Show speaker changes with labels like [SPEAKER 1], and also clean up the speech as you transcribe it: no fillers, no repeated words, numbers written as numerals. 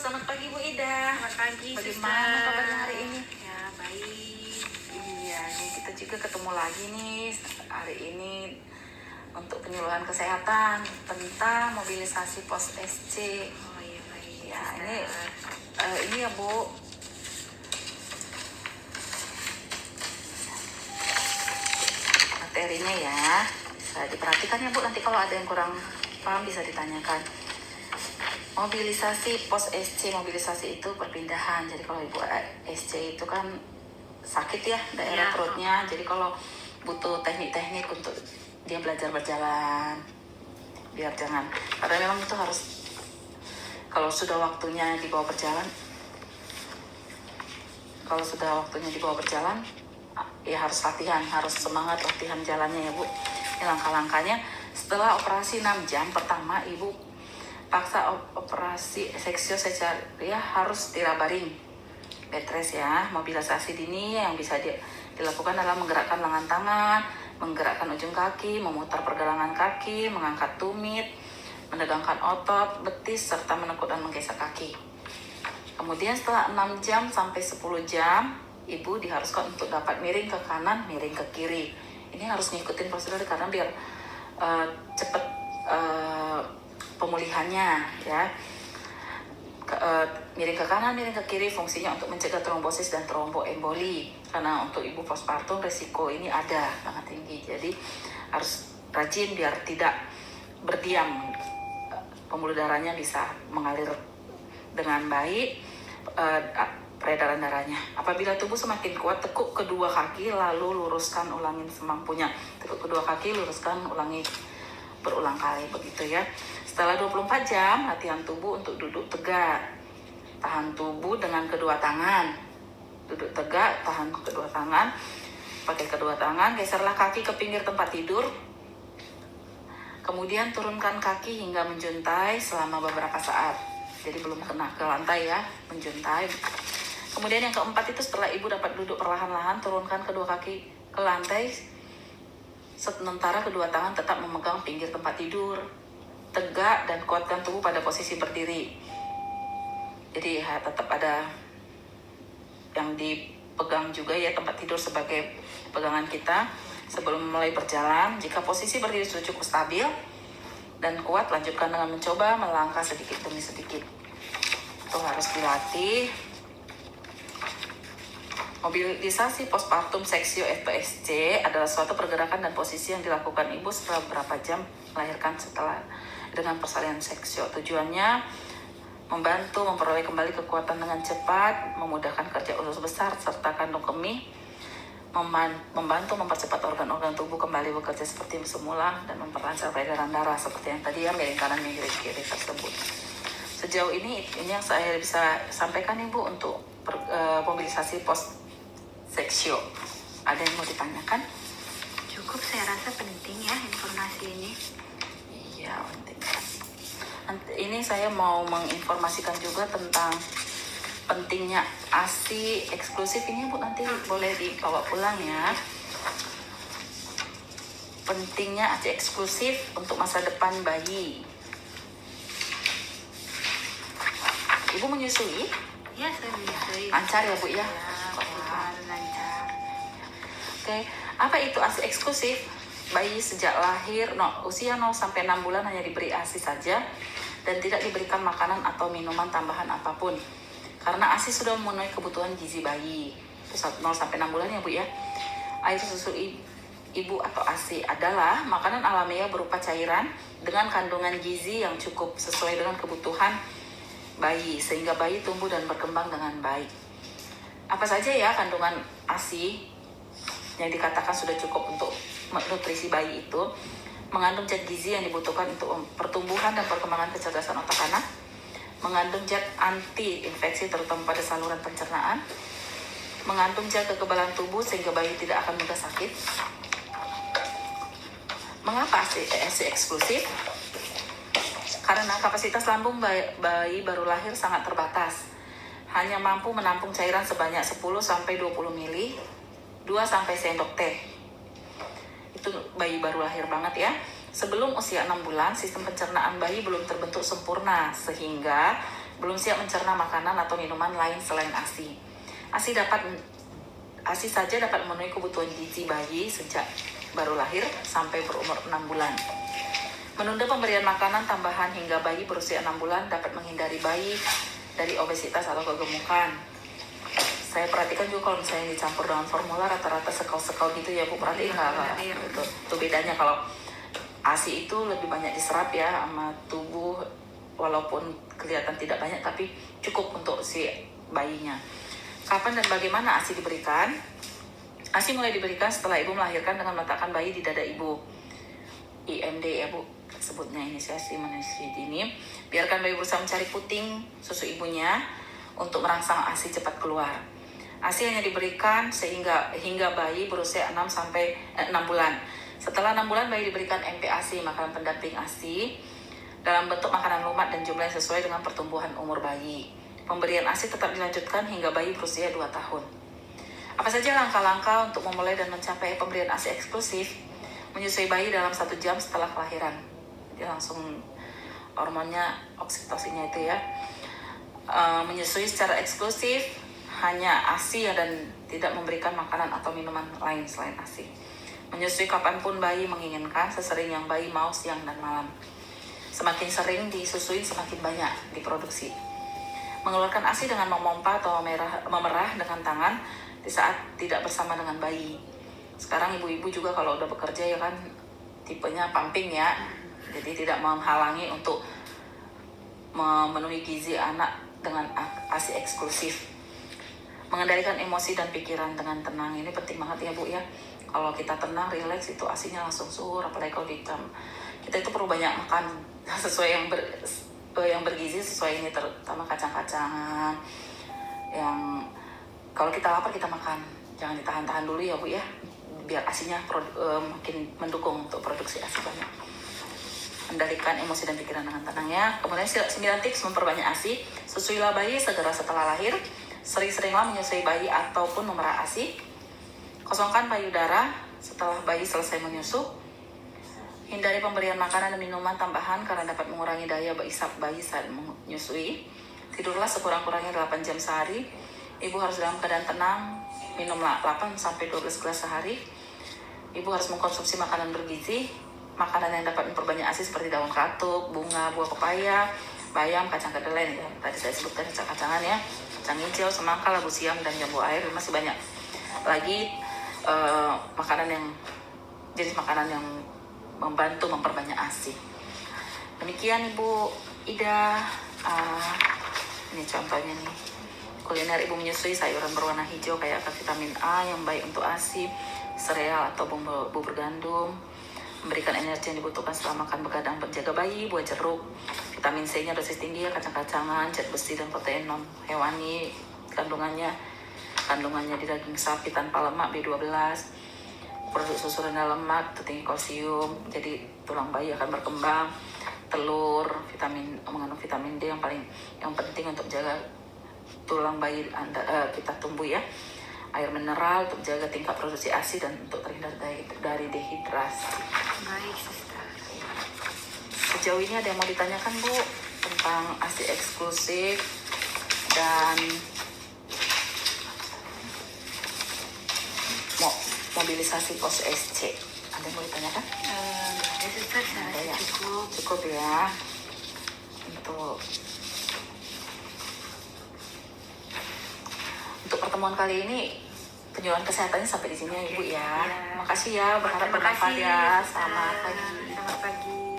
[SPEAKER 1] selamat pagi Bu Ida.
[SPEAKER 2] Selamat pagi,
[SPEAKER 1] Bagaimana kabarnya hari ini?
[SPEAKER 2] Ya, baik.
[SPEAKER 1] Iya, nih kita juga ketemu lagi nih hari ini untuk penyuluhan kesehatan tentang mobilisasi pos SC.
[SPEAKER 2] Oh iya, baik.
[SPEAKER 1] Ya,
[SPEAKER 2] Sister.
[SPEAKER 1] ini ya Bu. Materinya ya. Bisa diperhatikan ya Bu, nanti kalau ada yang kurang paham bisa ditanyakan. Mobilisasi pos SC, mobilisasi itu perpindahan. Jadi kalau Ibu SC itu kan sakit ya daerah
[SPEAKER 2] Ya.
[SPEAKER 1] perutnya. Jadi kalau butuh teknik-teknik untuk dia belajar berjalan, biar jangan, karena memang itu harus, kalau sudah waktunya dibawa berjalan, ya harus latihan, harus semangat latihan jalannya ya Bu. Ini langkah-langkahnya. Setelah operasi 6 jam pertama, Ibu paksa operasi seksio secara ya harus dirabaring bed rest ya. Mobilisasi dini yang bisa dilakukan adalah menggerakkan lengan tangan, menggerakkan ujung kaki, memutar pergelangan kaki, mengangkat tumit, menegangkan otot betis, serta menekuk dan menggesek kaki. Kemudian setelah 6 jam sampai 10 jam, Ibu diharuskan untuk dapat miring ke kanan, miring ke kiri. Ini harus ngikutin prosedur karena biar cepat pemulihannya ya. Miring ke kanan, miring ke kiri fungsinya untuk mencegah trombosis dan tromboemboli. Karena untuk ibu postpartum risiko ini ada sangat tinggi. Jadi harus rajin biar tidak berdiam. Pembuluh darahnya bisa mengalir dengan baik, peredaran darahnya. Apabila tubuh semakin kuat, tekuk kedua kaki lalu luruskan, ulangin semampunya. Tekuk kedua kaki, luruskan, ulangi berulang kali begitu ya. Setelah 24 jam, latihan tubuh untuk duduk tegak. Tahan tubuh dengan kedua tangan. Duduk tegak, tahan kedua tangan. Pakai kedua tangan, geserlah kaki ke pinggir tempat tidur. Kemudian turunkan kaki hingga menjuntai selama beberapa saat. Jadi belum kena ke lantai ya, menjuntai. Kemudian yang keempat itu setelah ibu dapat duduk perlahan-lahan, turunkan kedua kaki ke lantai. Sementara kedua tangan tetap memegang pinggir tempat tidur. Tegak dan kuatkan tubuh pada posisi berdiri. Jadi ya, tetap ada yang dipegang juga ya tempat tidur sebagai pegangan kita sebelum mulai berjalan. Jika posisi berdiri sudah cukup stabil dan kuat, lanjutkan dengan mencoba melangkah sedikit demi sedikit. Itu harus dilatih. Mobilisasi postpartum seksio (PSC) adalah suatu pergerakan dan posisi yang dilakukan ibu setelah beberapa jam melahirkan dengan persalinan seksio. Tujuannya membantu memperoleh kembali kekuatan dengan cepat, memudahkan kerja usus besar serta kandung kemih, membantu mempercepat organ-organ tubuh kembali bekerja seperti semula, dan memperlancar peredaran darah seperti yang tadi ya, miring kanan miring kiri tersebut. Sejauh ini yang saya bisa sampaikan Ibu untuk mobilisasi post seksio. Ada yang mau ditanyakan?
[SPEAKER 2] Cukup, saya rasa penting ya informasi ini.
[SPEAKER 1] Iya, penting. Ini saya mau menginformasikan juga tentang pentingnya ASI eksklusif. Ini Bu nanti boleh dibawa pulang ya. Pentingnya ASI eksklusif untuk masa depan bayi. Ibu menyusui?
[SPEAKER 2] Ya, saya menyusui.
[SPEAKER 1] Lancar ya Bu ya?
[SPEAKER 2] Lancar.
[SPEAKER 1] Oke, apa itu ASI eksklusif? Bayi sejak lahir usia 0 sampai 6 bulan hanya diberi ASI saja dan tidak diberikan makanan atau minuman tambahan apapun. Karena ASI sudah memenuhi kebutuhan gizi bayi. Itu 0 sampai 6 bulan ya Bu ya. Air susu ibu atau ASI adalah makanan alamiah berupa cairan dengan kandungan gizi yang cukup sesuai dengan kebutuhan bayi sehingga bayi tumbuh dan berkembang dengan baik. Apa saja ya kandungan ASI yang dikatakan sudah cukup untuk nutrisi bayi itu? Mengandung zat gizi yang dibutuhkan untuk pertumbuhan dan perkembangan kecerdasan otak anak, mengandung zat anti-infeksi terutama pada saluran pencernaan, mengandung zat kekebalan tubuh sehingga bayi tidak akan mudah sakit. Mengapa ASI eksklusif? Karena kapasitas lambung bayi baru lahir sangat terbatas. Hanya mampu menampung cairan sebanyak 10-20 ml, 2 sampai sendok teh. Itu bayi baru lahir banget ya. Sebelum usia 6 bulan, sistem pencernaan bayi belum terbentuk sempurna sehingga belum siap mencerna makanan atau minuman lain selain ASI. ASI saja dapat memenuhi kebutuhan gizi bayi sejak baru lahir sampai berumur 6 bulan. Menunda pemberian makanan tambahan hingga bayi berusia 6 bulan dapat menghindari bayi dari obesitas atau kegemukan. Saya perhatikan juga kalau misalnya dicampur dengan formula rata-rata sekau-sekau gitu ya Bu, perhatiin nggak? Itu bedanya. Kalau ASI itu lebih banyak diserap ya sama tubuh, walaupun kelihatan tidak banyak tapi cukup untuk si bayinya. Kapan dan bagaimana ASI diberikan? ASI mulai diberikan setelah ibu melahirkan dengan meletakkan bayi di dada ibu. IMD ya Bu, sebutnya inisiasi menyusui dini. Biarkan bayi berusaha mencari puting susu ibunya untuk merangsang ASI cepat keluar. ASI hanya diberikan hingga bayi berusia 6 bulan. Setelah 6 bulan bayi diberikan MPASI, makanan pendamping ASI, dalam bentuk makanan lumat dan jumlah yang sesuai dengan pertumbuhan umur bayi. Pemberian ASI tetap dilanjutkan hingga bayi berusia 2 tahun. Apa saja langkah-langkah untuk memulai dan mencapai pemberian ASI eksklusif? Menyusui bayi dalam 1 jam setelah kelahiran. Jadi langsung hormonnya, oksitosinnya itu ya. Menyusui secara eksklusif hanya ASI dan tidak memberikan makanan atau minuman lain selain ASI. Menyusui kapanpun bayi menginginkan, sesering yang bayi mau, siang dan malam. Semakin sering disusui semakin banyak diproduksi. Mengeluarkan ASI dengan memompa atau memerah dengan tangan di saat tidak bersama dengan bayi. Sekarang ibu-ibu juga kalau udah bekerja ya kan tipenya pumping ya, jadi tidak menghalangi untuk memenuhi gizi anak dengan ASI eksklusif. Mengendalikan emosi dan pikiran dengan tenang, ini penting banget ya Bu ya. Kalau kita tenang, rileks, itu ASInya langsung surut. Apalagi kalau kita itu perlu banyak makan sesuai yang bergizi, sesuai ini, terutama kacang-kacangan. Yang kalau kita lapar kita makan, jangan ditahan-tahan dulu ya Bu ya, biar ASInya makin mendukung untuk produksi ASI banyak. Kendalikan emosi dan pikiran dengan tenang ya. Kemudian 9 tips memperbanyak ASI. Susuilah bayi segera setelah lahir. Sering-seringlah menyusui bayi ataupun memerah ASI. Kosongkan payudara setelah bayi selesai menyusu. Hindari pemberian makanan dan minuman tambahan karena dapat mengurangi daya isap bayi saat menyusui. Tidurlah sekurang-kurangnya 8 jam sehari. Ibu harus dalam keadaan tenang, minumlah 8-12 gelas sehari. Ibu harus mengkonsumsi makanan bergizi. Makanan yang dapat memperbanyak ASI seperti daun katuk, bunga, buah pepaya, bayam, kacang kedelai ya. Tadi saya sebutkan kacang-kacangan ya. Kacang hijau, semangka, labu siam, dan jambu air. Masih banyak lagi jenis makanan yang membantu memperbanyak ASI. Demikian Ibu Ida. Ini contohnya nih. Kuliner ibu menyusui sayuran berwarna hijau kayak vitamin A yang baik untuk ASI, sereal atau bubur gandum, memberikan energi yang dibutuhkan setelah makan begadang, penjaga bayi, buah jeruk. Vitamin C-nya dosis tinggi ya, kacang-kacangan, zat besi dan protein non hewani, kandungannya di daging sapi tanpa lemak, B12, produk susu rendah lemak, tinggi kalsium, jadi tulang bayi akan berkembang. Telur, mengandung vitamin D yang penting untuk jaga tulang bayi kita tumbuh ya. Air mineral untuk jaga tingkat produksi ASI dan untuk terhindar dari dehidrasi.
[SPEAKER 2] Baik, Sister.
[SPEAKER 1] Sejauh ini ada yang mau ditanyakan Bu tentang ASI eksklusif dan mobilisasi pos SC? Ada yang mau ditanyakan?
[SPEAKER 2] Ya Sister, saya
[SPEAKER 1] ya?
[SPEAKER 2] cukup
[SPEAKER 1] Ya untuk pertemuan kali ini penyuluhan kesehatannya sampai di sini ya Ibu ya. Makasih ya, berharap bermanfaat ya. Selamat pagi.
[SPEAKER 2] Selamat pagi.